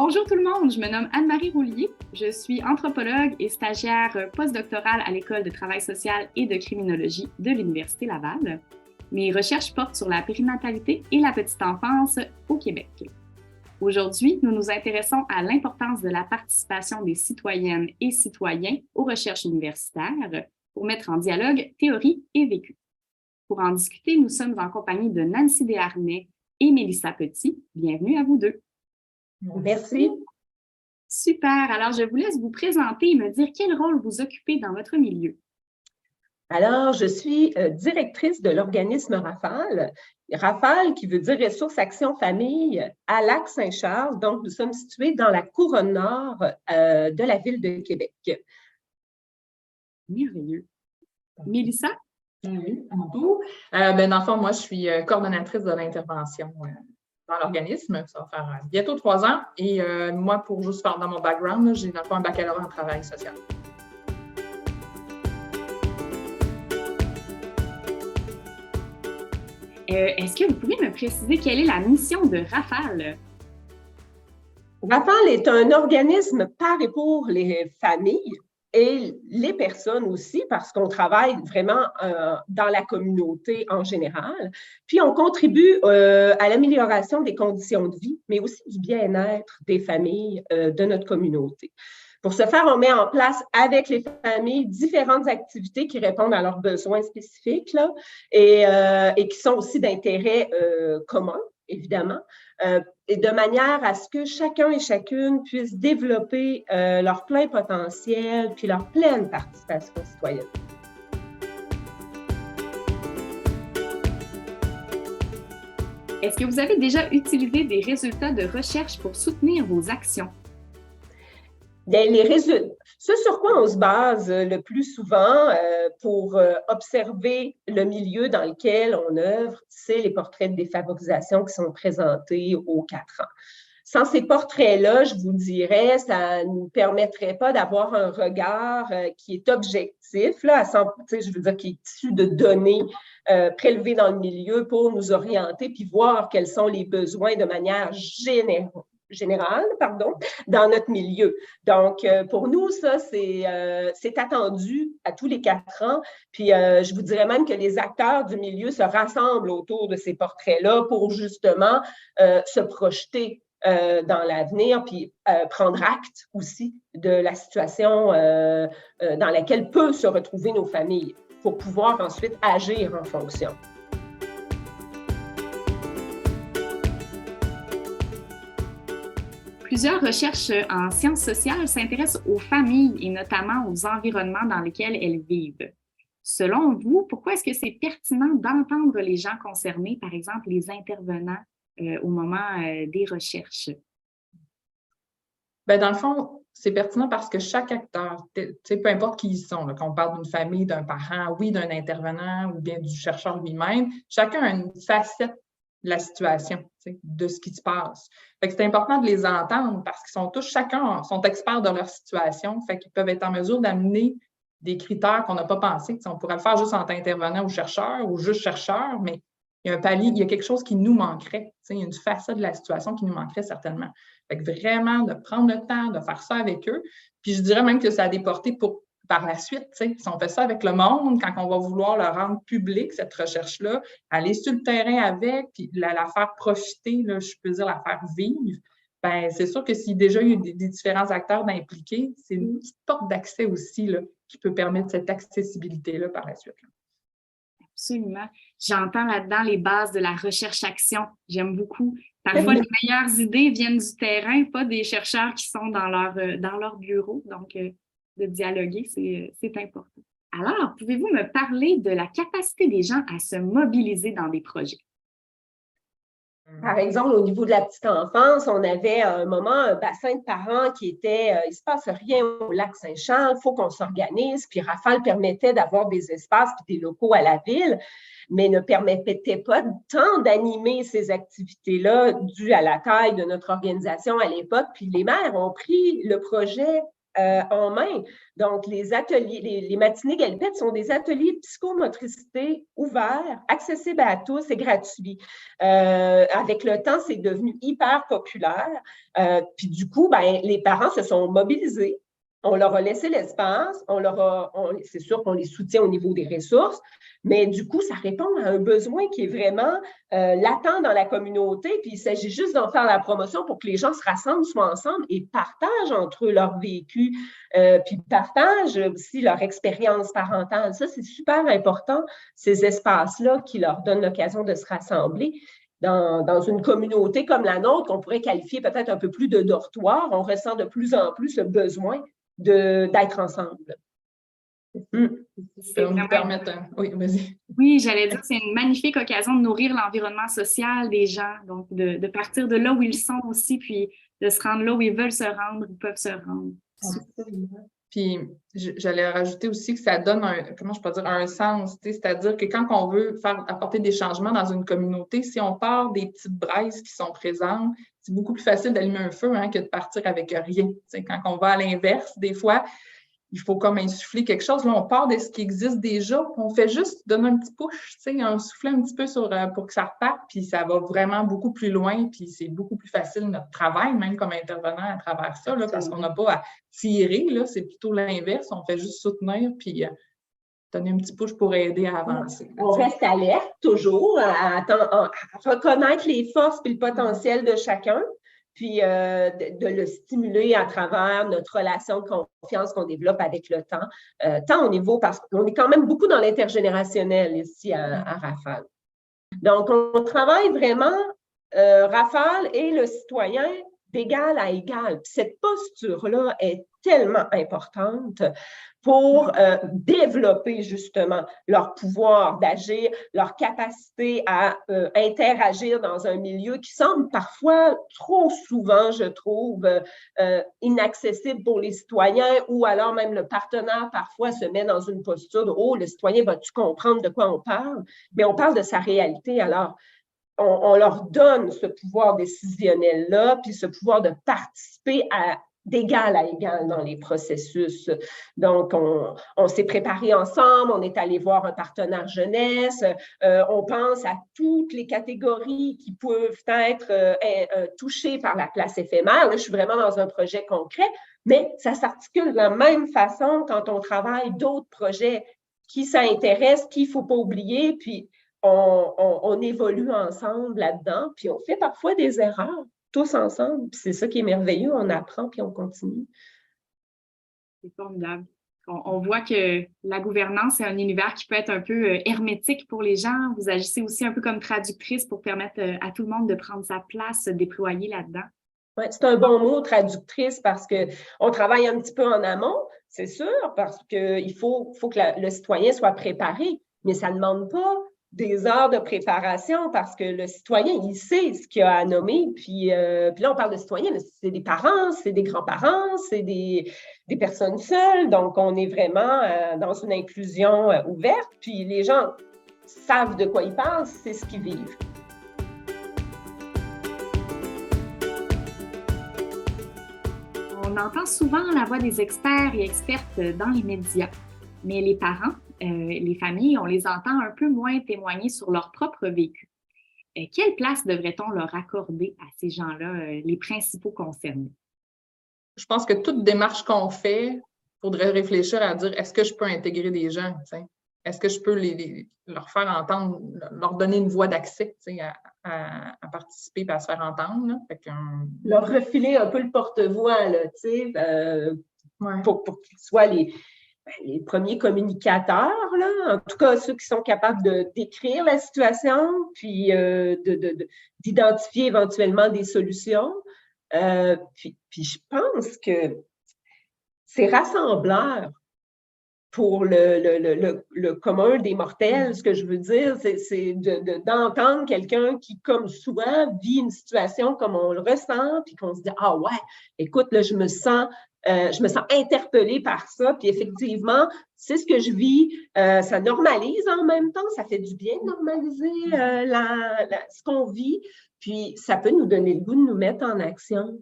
Bonjour tout le monde, je me nomme Anne-Marie Roulier. Je suis anthropologue et stagiaire postdoctorale à l'École de travail social et de criminologie de l'Université Laval. Mes recherches portent sur la périnatalité et la petite enfance au Québec. Aujourd'hui, nous nous intéressons à l'importance de la participation des citoyennes et citoyens aux recherches universitaires pour mettre en dialogue théorie et vécu. Pour en discuter, nous sommes en compagnie de Nancy Desharnais et Mélissa Petit. Bienvenue à vous deux. Merci. Super. Alors, je vous laisse vous présenter et me dire quel rôle vous occupez dans votre milieu. Alors, je suis directrice de l'organisme RAFAL. RAFAL, qui veut dire Ressources Action Famille, à Lac-Saint-Charles. Donc, nous sommes situés dans la couronne nord de la ville de Québec. Merveilleux. Mélissa? Oui, à mon tour. Dans le fond, moi, je suis coordonnatrice de l'intervention dans l'organisme. Ça va faire bientôt 3 ans. Et moi, pour juste faire dans mon background, j'ai dans le fond un baccalauréat en travail social. Est-ce que vous pouvez me préciser quelle est la mission de RAFAL? RAFAL est un organisme par et pour les familles et les personnes aussi, parce qu'on travaille vraiment dans la communauté en général. Puis, on contribue à l'amélioration des conditions de vie, mais aussi du bien-être des familles de notre communauté. Pour ce faire, on met en place avec les familles différentes activités qui répondent à leurs besoins spécifiques là, et qui sont aussi d'intérêt commun, évidemment, et de manière à ce que chacun et chacune puisse développer leur plein potentiel puis leur pleine participation citoyenne. Est-ce que vous avez déjà utilisé des résultats de recherche pour soutenir vos actions? Bien, ce sur quoi on se base le plus souvent pour observer le milieu dans lequel on œuvre, c'est les portraits de défavorisation qui sont présentés aux 4 ans. Sans ces portraits-là, je vous dirais, ça ne nous permettrait pas d'avoir un regard qui est objectif, là, je veux dire, qui est issu de données prélevées dans le milieu pour nous orienter puis voir quels sont les besoins de manière générale, dans notre milieu. Donc, pour nous, ça, c'est attendu à tous les 4 ans. Puis, je vous dirais même que les acteurs du milieu se rassemblent autour de ces portraits-là pour justement se projeter dans l'avenir, puis prendre acte aussi de la situation dans laquelle peuvent se retrouver nos familles pour pouvoir ensuite agir en fonction. Plusieurs recherches en sciences sociales s'intéressent aux familles et notamment aux environnements dans lesquels elles vivent. Selon vous, pourquoi est-ce que c'est pertinent d'entendre les gens concernés, par exemple les intervenants au moment des recherches? Dans le fond, c'est pertinent parce que chaque acteur, peu importe qui ils sont, là, qu'on parle d'une famille, d'un parent, oui, d'un intervenant ou bien du chercheur lui-même, chacun a une facette de la situation, de ce qui se passe. Fait que c'est important de les entendre parce qu'ils sont tous, chacun sont experts de leur situation, fait qu'ils peuvent être en mesure d'amener des critères qu'on n'a pas pensé. On pourrait le faire juste en intervenant ou chercheur ou juste chercheur, mais il y a un palier, il y a quelque chose qui nous manquerait. Il y a une facette de la situation qui nous manquerait certainement. Fait que vraiment, de prendre le temps de faire ça avec eux. Puis je dirais même que ça a des portées pour par la suite. Si on fait ça avec le monde, quand on va vouloir le rendre public, cette recherche-là, aller sur le terrain avec, puis la faire profiter, là, je peux dire la faire vivre, c'est sûr que s'il y a déjà eu des différents acteurs d'impliquer, c'est une petite porte d'accès aussi là, qui peut permettre cette accessibilité-là par la suite. Là. Absolument. J'entends là-dedans les bases de la recherche-action. J'aime beaucoup. Parfois, les meilleures idées viennent du terrain, pas des chercheurs qui sont dans leur bureau. Donc, de dialoguer, c'est important. Alors, pouvez-vous me parler de la capacité des gens à se mobiliser dans des projets? Par exemple, au niveau de la petite enfance, on avait à un moment un bassin de parents qui était il ne se passe rien au Lac-Saint-Charles, il faut qu'on s'organise. Puis RAFAL permettait d'avoir des espaces et des locaux à la ville, mais ne permettait pas tant d'animer ces activités-là dues à la taille de notre organisation à l'époque. Puis les maires ont pris le projet en main. Donc, les ateliers, les matinées Galipette sont des ateliers de psychomotricité ouverts, accessibles à tous et gratuits. Avec le temps, c'est devenu hyper populaire. Puis du coup, ben, les parents se sont mobilisés. On leur a laissé l'espace, c'est sûr qu'on les soutient au niveau des ressources, mais du coup, ça répond à un besoin qui est vraiment latent dans la communauté, puis il s'agit juste d'en faire la promotion pour que les gens se rassemblent, soient ensemble et partagent entre eux leur vécu, puis partagent aussi leur expérience parentale. Ça, c'est super important, ces espaces-là qui leur donnent l'occasion de se rassembler. Dans une communauté comme la nôtre, qu'on pourrait qualifier peut-être un peu plus de dortoir, on ressent de plus en plus le besoin d'être ensemble. Ça va nous permettre... Oui, vas-y. Oui, j'allais dire, c'est une magnifique occasion de nourrir l'environnement social des gens, donc de partir de là où ils sont aussi, puis de se rendre là où ils veulent se rendre, où ils peuvent se rendre. Puis, j'allais rajouter aussi que ça donne un sens, c'est-à-dire que quand on veut apporter des changements dans une communauté, si on part des petites braises qui sont présentes, c'est beaucoup plus facile d'allumer un feu que de partir avec rien. Quand on va à l'inverse, des fois, il faut comme insuffler quelque chose. Là, on part de ce qui existe déjà, puis on fait juste donner un petit push, souffler un petit peu pour que ça reparte, puis ça va vraiment beaucoup plus loin, puis c'est beaucoup plus facile notre travail, même comme intervenant à travers ça, là, parce qu'on n'a pas à tirer, là, c'est plutôt l'inverse, on fait juste soutenir, puis donner un petit push pour aider à avancer. On reste alerte toujours, à reconnaître les forces et le potentiel de chacun, puis de le stimuler à travers notre relation de confiance qu'on développe avec le temps, tant au niveau, parce qu'on est quand même beaucoup dans l'intergénérationnel ici à Rafale. Donc, on travaille vraiment, Rafale et le citoyen d'égal à égal. Puis cette posture-là est tellement importante pour développer justement leur pouvoir d'agir, leur capacité à interagir dans un milieu qui semble parfois trop souvent, je trouve, inaccessible pour les citoyens, ou alors même le partenaire parfois se met dans une posture de « Oh, le citoyen, vas-tu comprendre de quoi on parle? » Mais on parle de sa réalité. Alors, on leur donne ce pouvoir décisionnel-là, puis ce pouvoir de participer d'égal à égal dans les processus. Donc, on s'est préparé ensemble, on est allé voir un partenaire jeunesse, on pense à toutes les catégories qui peuvent être touchées par la place éphémère. Là, je suis vraiment dans un projet concret, mais ça s'articule de la même façon quand on travaille d'autres projets qui s'intéressent, qu'il ne faut pas oublier, puis on évolue ensemble là-dedans, puis on fait parfois des erreurs, tous ensemble. Puis c'est ça qui est merveilleux, on apprend, puis on continue. C'est formidable. On voit que la gouvernance, c'est un univers qui peut être un peu hermétique pour les gens. Vous agissez aussi un peu comme traductrice pour permettre à tout le monde de prendre sa place, se déployer là-dedans. Oui, c'est un bon mot, traductrice, parce qu'on travaille un petit peu en amont, c'est sûr, parce qu'il faut que le citoyen soit préparé, mais ça ne demande pas des heures de préparation parce que le citoyen, il sait ce qu'il a à nommer. Puis là, on parle de citoyens, mais c'est des parents, c'est des grands-parents, c'est des personnes seules. Donc, on est vraiment dans une inclusion ouverte. Puis les gens savent de quoi ils parlent, c'est ce qu'ils vivent. On entend souvent la voix des experts et expertes dans les médias, mais les parents, les familles, on les entend un peu moins témoigner sur leur propre vécu. Quelle place devrait-on leur accorder à ces gens-là, les principaux concernés? Je pense que toute démarche qu'on fait, il faudrait réfléchir à dire est-ce que je peux intégrer des gens? Est-ce que je peux leur faire entendre, leur donner une voie d'accès à participer et à se faire entendre? Leur refiler un peu le porte-voix, pour qu'ils soient les premiers communicateurs, là, en tout cas ceux qui sont capables de décrire la situation, puis d'identifier éventuellement des solutions. Puis je pense que c'est rassembleur pour le commun des mortels. Ce que je veux dire, c'est d'entendre quelqu'un qui, comme souvent, vit une situation comme on le ressent, puis qu'on se dit « Ah ouais, écoute, là, je me sens interpellée par ça, puis effectivement, c'est ce que je vis. Ça normalise en même temps, ça fait du bien de normaliser ce qu'on vit, puis ça peut nous donner le goût de nous mettre en action. »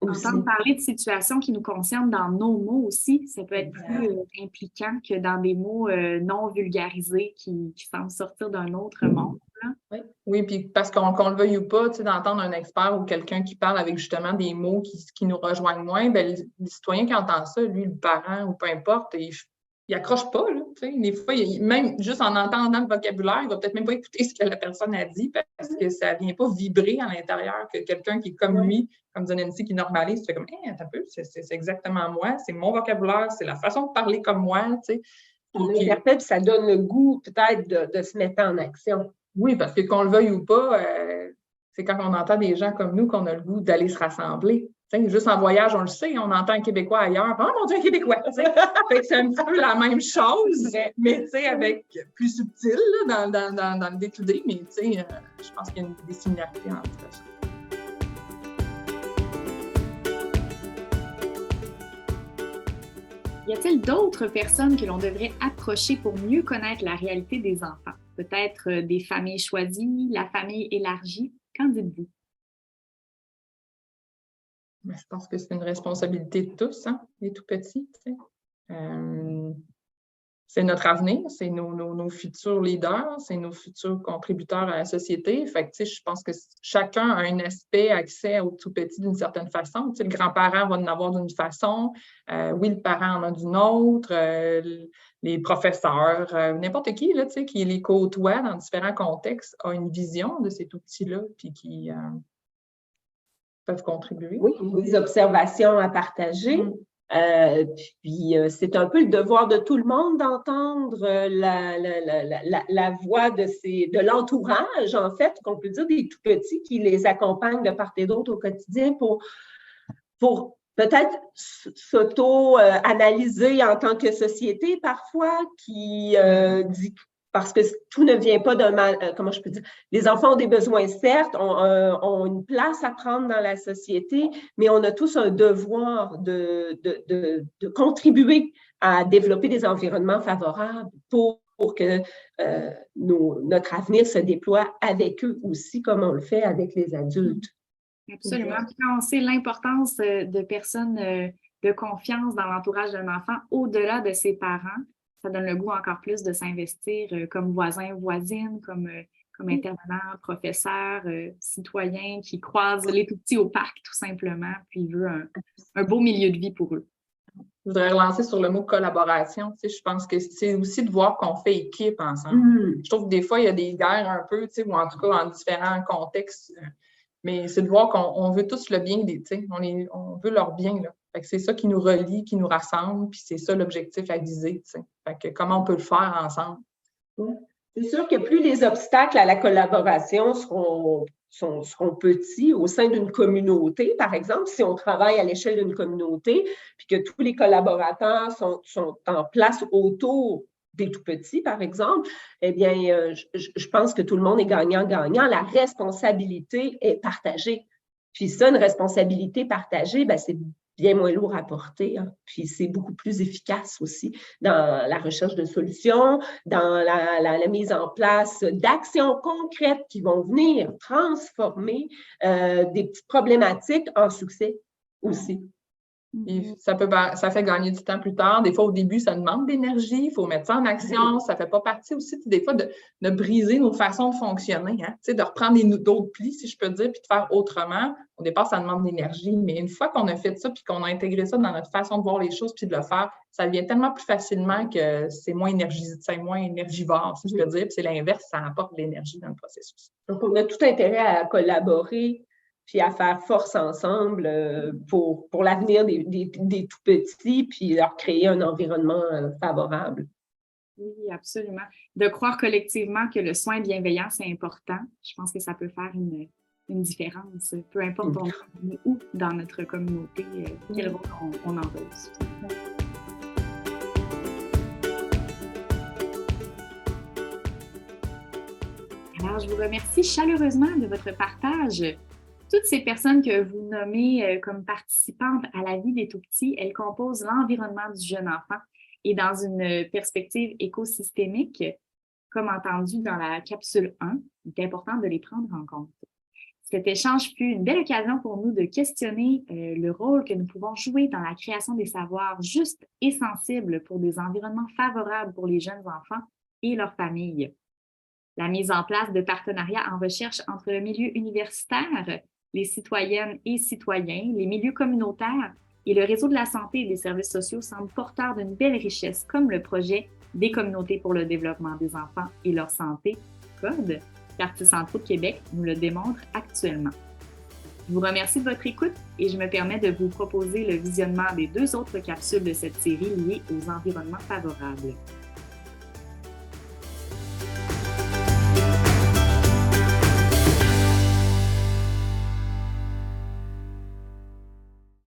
aussi. Entendre parler de situations qui nous concernent dans nos mots aussi, ça peut être plus impliquant que dans des mots non vulgarisés qui semblent sortir d'un autre monde. Oui, puis parce qu'on le veuille ou pas, d'entendre un expert ou quelqu'un qui parle avec justement des mots qui nous rejoignent moins, ben, les citoyens qui entendent ça, lui, le parent ou peu importe, il accroche pas, là, des fois, même juste en entendant le vocabulaire, il va peut-être même pas écouter ce que la personne a dit parce que ça vient pas vibrer à l'intérieur, que quelqu'un qui est comme lui, comme disait Nancy, qui normalise, tu fais comme, attends un peu, c'est exactement moi, c'est mon vocabulaire, c'est la façon de parler comme moi, tu sais. On l'interprète, puis ça donne le goût peut-être de se mettre en action. Oui, parce que qu'on le veuille ou pas, c'est quand on entend des gens comme nous qu'on a le goût d'aller se rassembler. T'sais, juste en voyage, on le sait, on entend un Québécois ailleurs. Oh mon Dieu, un Québécois! Fait que c'est un petit peu la même chose, mais avec plus subtil là, dans le day-to-day, mais je pense qu'il y a des similarités entre ça. Y a-t-il d'autres personnes que l'on devrait approcher pour mieux connaître la réalité des enfants? Peut-être des familles choisies, la famille élargie? Qu'en dites-vous? Je pense que c'est une responsabilité de tous, les tout petits. C'est notre avenir, c'est nos futurs leaders, c'est nos futurs contributeurs à la société. Fait que, je pense que chacun a un aspect accès aux tout petits d'une certaine façon. Le grand-parent va en avoir d'une façon, oui, le parent en a d'une autre, les professeurs, n'importe qui là, qui les côtoie dans différents contextes a une vision de ces tout petits-là, puis qui peuvent contribuer. Oui, des observations à partager. Puis c'est un peu le devoir de tout le monde d'entendre la voix de l'entourage, en fait, qu'on peut dire des tout petits qui les accompagnent de part et d'autre au quotidien pour peut-être s'auto-analyser en tant que société parfois, qui dit parce que tout ne vient pas d'un mal, comment je peux dire, les enfants ont des besoins, certes, ont une place à prendre dans la société, mais on a tous un devoir de contribuer à développer des environnements favorables pour que notre avenir se déploie avec eux aussi, comme on le fait avec les adultes. Absolument. Puis quand on sait l'importance de personnes de confiance dans l'entourage d'un enfant au-delà de ses parents, ça donne le goût encore plus de s'investir comme voisin, voisine, comme intervenant, professeur, citoyen qui croise les tout-petits au parc, tout simplement, puis veut un beau milieu de vie pour eux. Je voudrais relancer sur le mot collaboration. Je pense que c'est aussi de voir qu'on fait équipe ensemble. Je trouve que des fois, il y a des guerres un peu, ou en tout cas en différents contextes, mais c'est de voir qu'on veut tous le bien on veut leur bien, là. Fait que c'est ça qui nous relie, qui nous rassemble, puis c'est ça l'objectif à viser, Fait que comment on peut le faire ensemble? C'est sûr que plus les obstacles à la collaboration seront petits au sein d'une communauté, par exemple, si on travaille à l'échelle d'une communauté, puis que tous les collaborateurs sont en place autour des tout-petits, par exemple, eh bien, je pense que tout le monde est gagnant-gagnant. La responsabilité est partagée. Puis ça, une responsabilité partagée, ben, c'est bien moins lourd à porter, puis c'est beaucoup plus efficace aussi dans la recherche de solutions, dans la mise en place d'actions concrètes qui vont venir transformer des petites problématiques en succès aussi. Et ça fait gagner du temps plus tard. Des fois, au début, ça demande d'énergie, il faut mettre ça en action. Ça ne fait pas partie aussi, des fois, de briser nos façons de fonctionner, de reprendre d'autres plis, si je peux dire, puis de faire autrement. Au départ, ça demande d'énergie, mais une fois qu'on a fait ça, puis qu'on a intégré ça dans notre façon de voir les choses, puis de le faire, ça devient tellement plus facilement que c'est moins énergivore, si je peux dire. Puis c'est l'inverse, ça apporte de l'énergie dans le processus. Donc, on a tout intérêt à collaborer puis à faire force ensemble pour l'avenir des tout-petits, puis leur créer un environnement favorable. Oui, absolument. De croire collectivement que le soin bienveillant, c'est important, je pense que ça peut faire une différence, peu importe on est où dans notre communauté, quel rôle on endosse. Alors, je vous remercie chaleureusement de votre partage. Toutes ces personnes que vous nommez comme participantes à la vie des tout-petits, elles composent l'environnement du jeune enfant et dans une perspective écosystémique, comme entendu dans la capsule 1, il est important de les prendre en compte. Cet échange fut une belle occasion pour nous de questionner le rôle que nous pouvons jouer dans la création des savoirs justes et sensibles pour des environnements favorables pour les jeunes enfants et leurs familles. La mise en place de partenariats en recherche entre le milieu universitaire, les citoyennes et citoyens, les milieux communautaires et le réseau de la santé et des services sociaux semble porteur d'une belle richesse, comme le projet des communautés pour le développement des enfants et leur santé, CODE, quartiers centraux de Québec nous le démontre actuellement. Je vous remercie de votre écoute et je me permets de vous proposer le visionnement des 2 autres capsules de cette série liées aux environnements favorables.